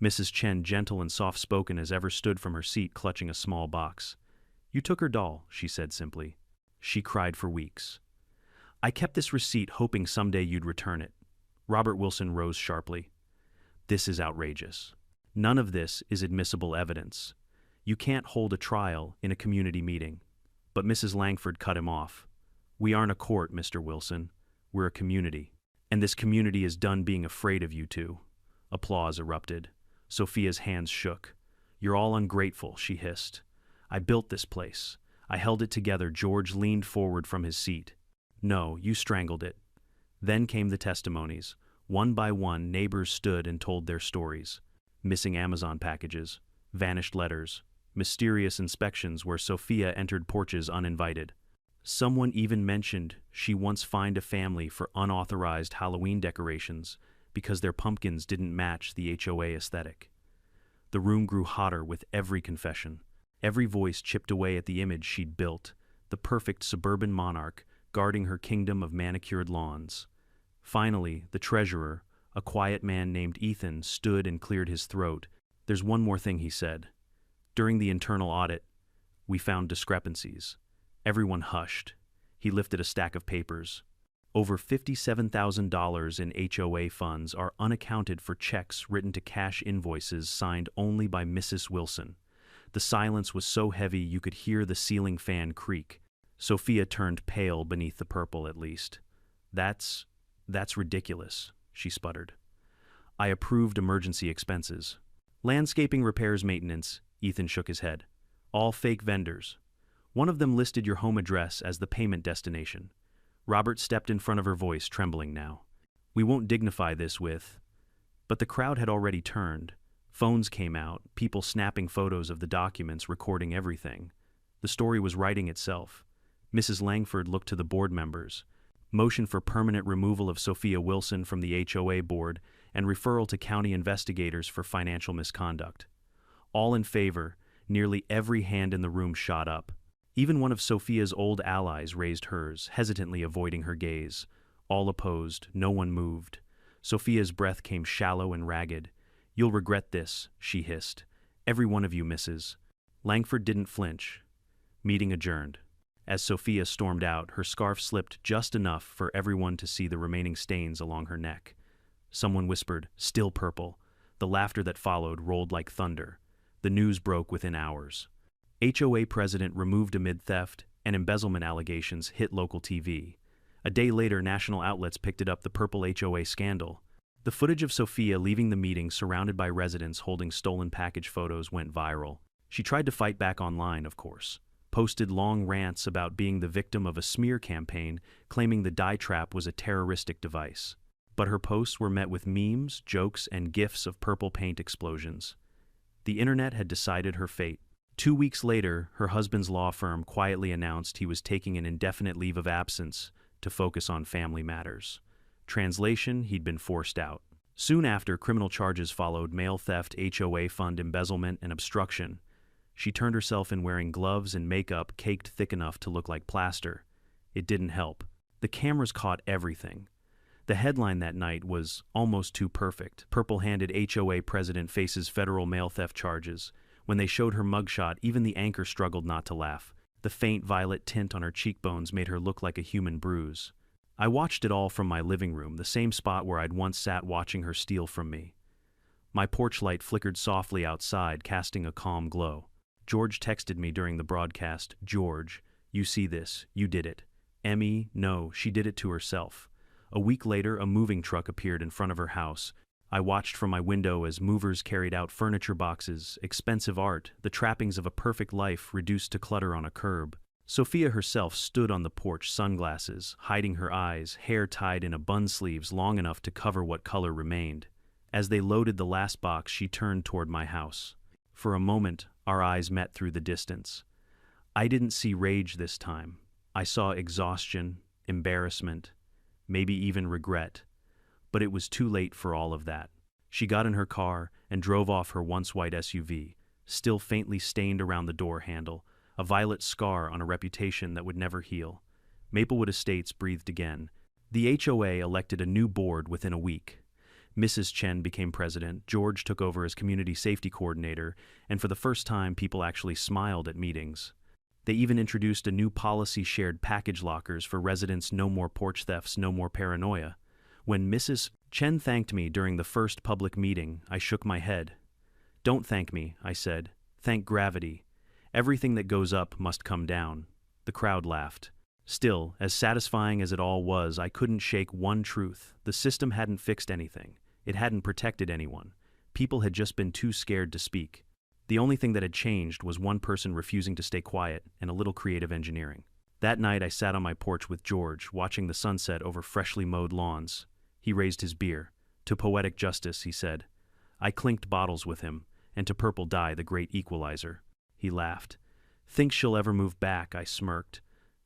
Mrs. Chen, gentle and soft-spoken as ever, stood from her seat clutching a small box. You took her doll, she said simply. She cried for weeks. I kept this receipt hoping someday you'd return it. Robert Wilson rose sharply. This is outrageous. None of this is admissible evidence. You can't hold a trial in a community meeting. But Mrs. Langford cut him off. We aren't a court, Mr. Wilson. We're a community. And this community is done being afraid of you two. Applause erupted. Sophia's hands shook. You're all ungrateful, she hissed. I built this place. I held it together. George leaned forward from his seat. No, you strangled it. Then came the testimonies. One by one, neighbors stood and told their stories. Missing Amazon packages, vanished letters, mysterious inspections where Sophia entered porches uninvited. Someone even mentioned she once fined a family for unauthorized Halloween decorations because their pumpkins didn't match the HOA aesthetic. The room grew hotter with every confession. Every voice chipped away at the image she'd built, the perfect suburban monarch guarding her kingdom of manicured lawns. Finally, the treasurer, a quiet man named Ethan, stood and cleared his throat. There's one more thing, he said. During the internal audit, we found discrepancies. Everyone hushed. He lifted a stack of papers. Over $57,000 in HOA funds are unaccounted for checks written to cash invoices signed only by Mrs. Wilson. The silence was so heavy you could hear the ceiling fan creak. Sophia turned pale beneath the purple, at least. That's ridiculous, she sputtered. I approved emergency expenses. Landscaping, repairs, maintenance, Ethan shook his head. All fake vendors. One of them listed your home address as the payment destination. Robert stepped in front of her, voice trembling now. We won't dignify this with... But the crowd had already turned. Phones came out, people snapping photos of the documents, recording everything. The story was writing itself. Mrs. Langford looked to the board members. Motion for permanent removal of Sophia Wilson from the HOA board and referral to county investigators for financial misconduct. All in favor, nearly every hand in the room shot up. Even one of Sophia's old allies raised hers, hesitantly avoiding her gaze. All opposed, no one moved. Sophia's breath came shallow and ragged. You'll regret this, she hissed. Every one of you, Mrs. Langford didn't flinch. Meeting adjourned. As Sophia stormed out, her scarf slipped just enough for everyone to see the remaining stains along her neck. Someone whispered, "Still purple." The laughter that followed rolled like thunder. The news broke within hours. HOA president removed amid theft, and embezzlement allegations hit local TV. A day later, national outlets picked it up, the purple HOA scandal. The footage of Sophia leaving the meeting surrounded by residents holding stolen package photos went viral. She tried to fight back online, of course. Posted long rants about being the victim of a smear campaign, claiming the dye trap was a terroristic device. But her posts were met with memes, jokes, and gifs of purple paint explosions. The internet had decided her fate. 2 weeks later, her husband's law firm quietly announced he was taking an indefinite leave of absence to focus on family matters. Translation, he'd been forced out. Soon after, criminal charges followed: mail theft, HOA fund embezzlement, and obstruction. She turned herself in wearing gloves and makeup caked thick enough to look like plaster. It didn't help. The cameras caught everything. The headline that night was almost too perfect. Purple-handed HOA president faces federal mail theft charges. When they showed her mugshot, even the anchor struggled not to laugh. The faint violet tint on her cheekbones made her look like a human bruise. I watched it all from my living room, the same spot where I'd once sat watching her steal from me. My porch light flickered softly outside, casting a calm glow. George texted me during the broadcast. George, you see this, you did it. Emmy, no, she did it to herself. A week later, a moving truck appeared in front of her house. I watched from my window as movers carried out furniture boxes, expensive art, the trappings of a perfect life reduced to clutter on a curb. Sophia herself stood on the porch, sunglasses, hiding her eyes, hair tied in a bun sleeves long enough to cover what color remained. As they loaded the last box, she turned toward my house. For a moment, our eyes met through the distance. I didn't see rage this time. I saw exhaustion, embarrassment, maybe even regret. But it was too late for all of that. She got in her car and drove off her once white SUV, still faintly stained around the door handle, a violet scar on a reputation that would never heal. Maplewood Estates breathed again. The HOA elected a new board within a week. Mrs. Chen became president, George took over as community safety coordinator, and for the first time people actually smiled at meetings. They even introduced a new policy: shared package lockers for residents, no more porch thefts, no more paranoia. When Mrs. Chen thanked me during the first public meeting, I shook my head. "Don't thank me," I said. "Thank gravity. Everything that goes up must come down." The crowd laughed. Still, as satisfying as it all was, I couldn't shake one truth. The system hadn't fixed anything. It hadn't protected anyone. People had just been too scared to speak. The only thing that had changed was one person refusing to stay quiet and a little creative engineering. That night I sat on my porch with George, watching the sunset over freshly mowed lawns. He raised his beer. "To poetic justice," he said. I clinked bottles with him, and to purple dye, the great equalizer. He laughed. "Think she'll ever move back?" I smirked.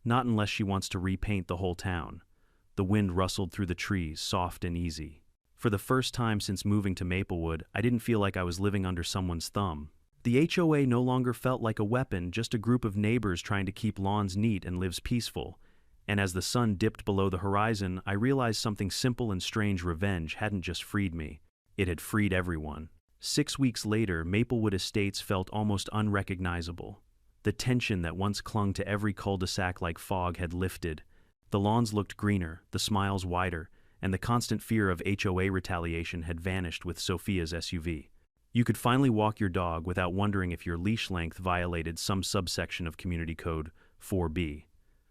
"Not unless she wants to repaint the whole town." The wind rustled through the trees, soft and easy. For the first time since moving to Maplewood, I didn't feel like I was living under someone's thumb. The HOA no longer felt like a weapon, just a group of neighbors trying to keep lawns neat and lives peaceful. And as the sun dipped below the horizon, I realized something simple and strange: revenge hadn't just freed me. It had freed everyone. 6 weeks later, Maplewood Estates felt almost unrecognizable. The tension that once clung to every cul-de-sac like fog had lifted. The lawns looked greener, the smiles wider, and the constant fear of HOA retaliation had vanished with Sophia's SUV. You could finally walk your dog without wondering if your leash length violated some subsection of Community Code 4B.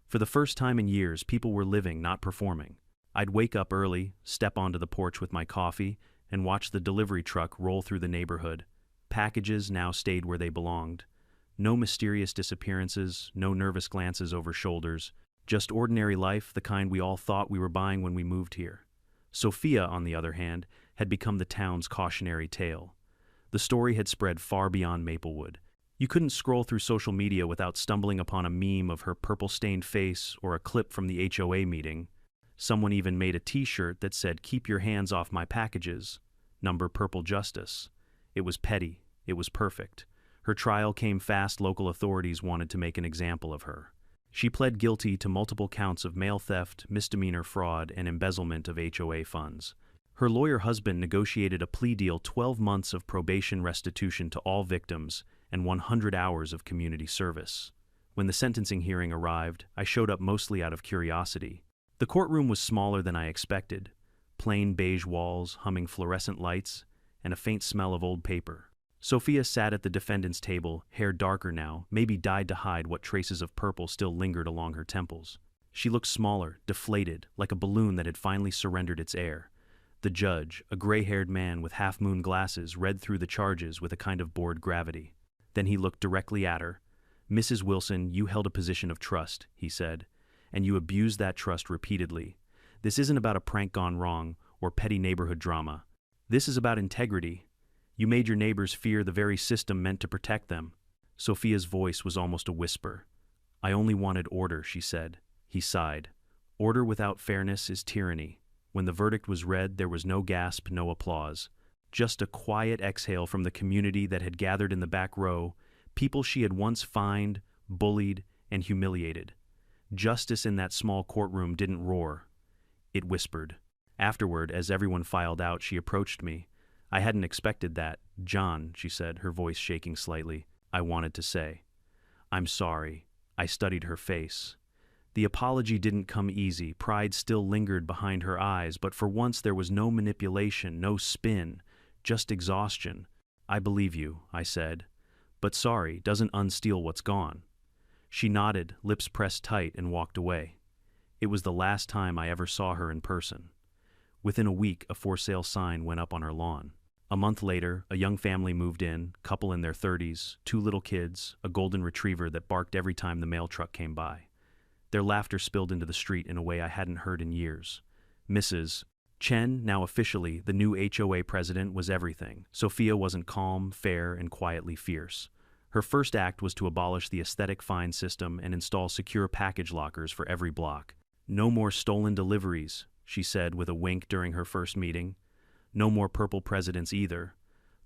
For the first time in years, people were living, not performing. I'd wake up early, step onto the porch with my coffee, and watch the delivery truck roll through the neighborhood. Packages now stayed where they belonged. No mysterious disappearances, no nervous glances over shoulders, just ordinary life, the kind we all thought we were buying when we moved here. Sophia, on the other hand, had become the town's cautionary tale. The story had spread far beyond Maplewood. You couldn't scroll through social media without stumbling upon a meme of her purple-stained face or a clip from the HOA meeting. Someone even made a t-shirt that said, "Keep your hands off my packages. Number Purple Justice." It was petty. It was perfect. Her trial came fast. Local authorities wanted to make an example of her. She pled guilty to multiple counts of mail theft, misdemeanor fraud, and embezzlement of HOA funds. Her lawyer husband negotiated a plea deal: 12 months of probation, restitution to all victims, and 100 hours of community service. When the sentencing hearing arrived, I showed up mostly out of curiosity. The courtroom was smaller than I expected. Plain beige walls, humming fluorescent lights, and a faint smell of old paper. Sophia sat at the defendant's table, hair darker now, maybe dyed to hide what traces of purple still lingered along her temples. She looked smaller, deflated, like a balloon that had finally surrendered its air. The judge, a gray-haired man with half-moon glasses, read through the charges with a kind of bored gravity. Then he looked directly at her. "Mrs. Wilson, you held a position of trust," he said, "and you abused that trust repeatedly. This isn't about a prank gone wrong or petty neighborhood drama. This is about integrity. You made your neighbors fear the very system meant to protect them." Sophia's voice was almost a whisper. "I only wanted order," she said. He sighed. "Order without fairness is tyranny." When the verdict was read, there was no gasp, no applause. Just a quiet exhale from the community that had gathered in the back row, people she had once fined, bullied, and humiliated. Justice in that small courtroom didn't roar. It whispered. Afterward, as everyone filed out, she approached me. "I hadn't expected that. John," she said, her voice shaking slightly. "I wanted to say, I'm sorry." I studied her face. The apology didn't come easy. Pride still lingered behind her eyes, but for once there was no manipulation, no spin, just exhaustion. "I believe you," I said. "But sorry doesn't unsteal what's gone." She nodded, lips pressed tight, and walked away. It was the last time I ever saw her in person. Within a week, a for sale sign went up on her lawn. A month later, a young family moved in, couple in their 30s, 2 little kids, a golden retriever that barked every time the mail truck came by. Their laughter spilled into the street in a way I hadn't heard in years. Mrs. Chen, now officially the new HOA president, was everything. Sophia wasn't calm, fair, and quietly fierce. Her first act was to abolish the aesthetic fine system and install secure package lockers for every block. "No more stolen deliveries," she said with a wink during her first meeting. No more purple presidents either.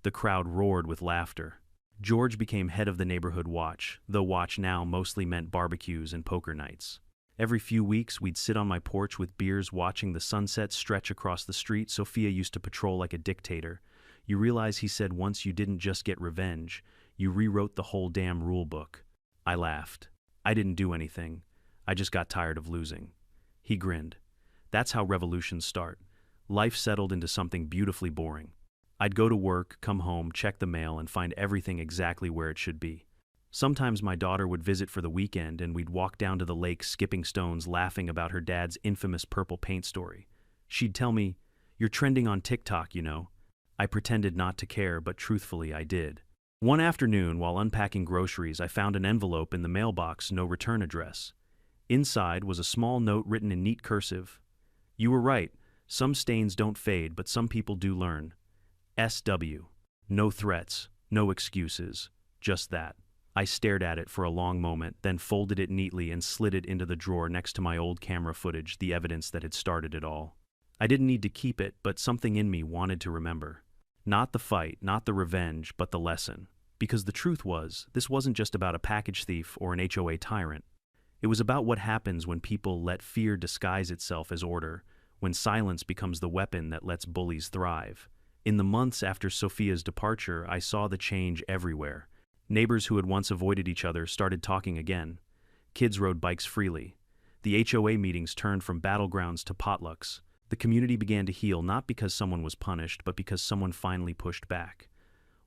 The crowd roared with laughter. George became head of the neighborhood watch, though watch now mostly meant barbecues and poker nights. Every few weeks, we'd sit on my porch with beers watching the sunset stretch across the street. Sophia used to patrol like a dictator. You realize he said once you didn't just get revenge, you rewrote the whole damn rule book. I laughed. I didn't do anything. I just got tired of losing. He grinned. That's how revolutions start. Life settled into something beautifully boring. I'd go to work, come home, check the mail, and find everything exactly where it should be. Sometimes my daughter would visit for the weekend and we'd walk down to the lake skipping stones laughing about her dad's infamous purple paint story. She'd tell me, "You're trending on TikTok, you know." I pretended not to care, but truthfully I did. One afternoon, while unpacking groceries, I found an envelope in the mailbox, no return address. Inside was a small note written in neat cursive. "You were right. Some stains don't fade, but some people do learn. SW. No threats, no excuses, just that." I stared at it for a long moment, then folded it neatly and slid it into the drawer next to my old camera footage, the evidence that had started it all. I didn't need to keep it, but something in me wanted to remember. Not the fight, not the revenge, but the lesson. Because the truth was, this wasn't just about a package thief or an HOA tyrant. It was about what happens when people let fear disguise itself as order, when silence becomes the weapon that lets bullies thrive. In the months after Sophia's departure, I saw the change everywhere. Neighbors who had once avoided each other started talking again. Kids rode bikes freely. The HOA meetings turned from battlegrounds to potlucks. The community began to heal not because someone was punished, but because someone finally pushed back.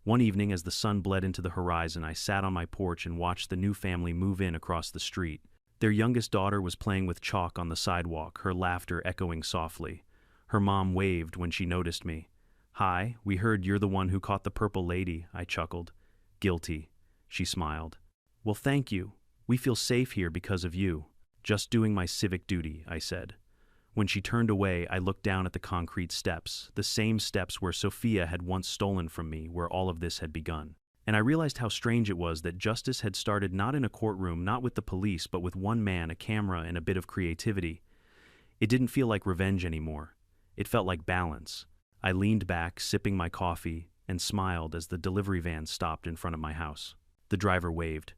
One evening, as the sun bled into the horizon, I sat on my porch and watched the new family move in across the street. Their youngest daughter was playing with chalk on the sidewalk, her laughter echoing softly. Her mom waved when she noticed me. "Hi, we heard you're the one who caught the purple lady," I chuckled. "Guilty," she smiled. "Well, thank you. We feel safe here because of you." "Just doing my civic duty," I said. When she turned away, I looked down at the concrete steps, the same steps where Sophia had once stolen from me, where all of this had begun. And I realized how strange it was that justice had started not in a courtroom, not with the police, but with one man, a camera, and a bit of creativity. It didn't feel like revenge anymore. It felt like balance. I leaned back, sipping my coffee, and smiled as the delivery van stopped in front of my house. The driver waved.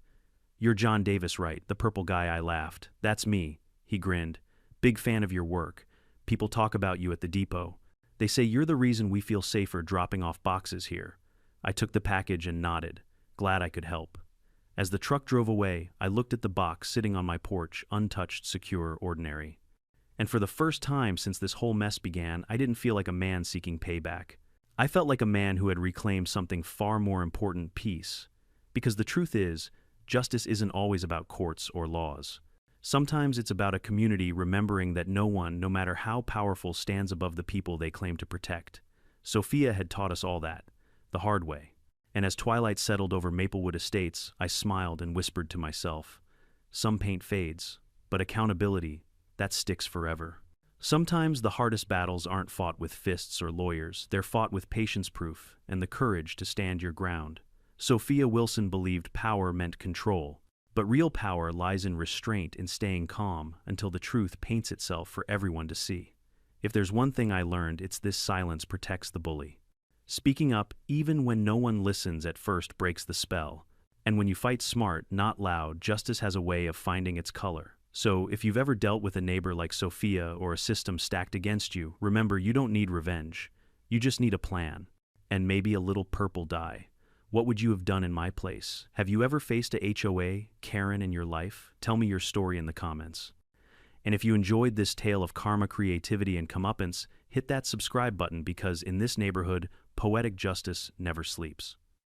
"You're John Davis, right? The purple guy," I laughed. "That's me." He grinned. "Big fan of your work. People talk about you at the depot. They say you're the reason we feel safer dropping off boxes here." I took the package and nodded, glad I could help. As the truck drove away, I looked at the box sitting on my porch, untouched, secure, ordinary. And for the first time since this whole mess began, I didn't feel like a man seeking payback. I felt like a man who had reclaimed something far more important: peace. Because the truth is, justice isn't always about courts or laws. Sometimes it's about a community remembering that no one, no matter how powerful, stands above the people they claim to protect. Sophia had taught us all that, the hard way. And as twilight settled over Maplewood Estates, I smiled and whispered to myself, "Some paint fades, but accountability, that sticks forever." Sometimes the hardest battles aren't fought with fists or lawyers, they're fought with patience proof and the courage to stand your ground. Sophia Wilson believed power meant control, but real power lies in restraint, in staying calm until the truth paints itself for everyone to see. If there's one thing I learned, it's this: silence protects the bully. Speaking up, even when no one listens at first, breaks the spell. And when you fight smart, not loud, justice has a way of finding its color. So if you've ever dealt with a neighbor like Sophia or a system stacked against you, remember, you don't need revenge. You just need a plan. And maybe a little purple dye. What would you have done in my place? Have you ever faced a HOA, Karen, in your life? Tell me your story in the comments. And if you enjoyed this tale of karma, creativity, and comeuppance, hit that subscribe button, because in this neighborhood, poetic justice never sleeps.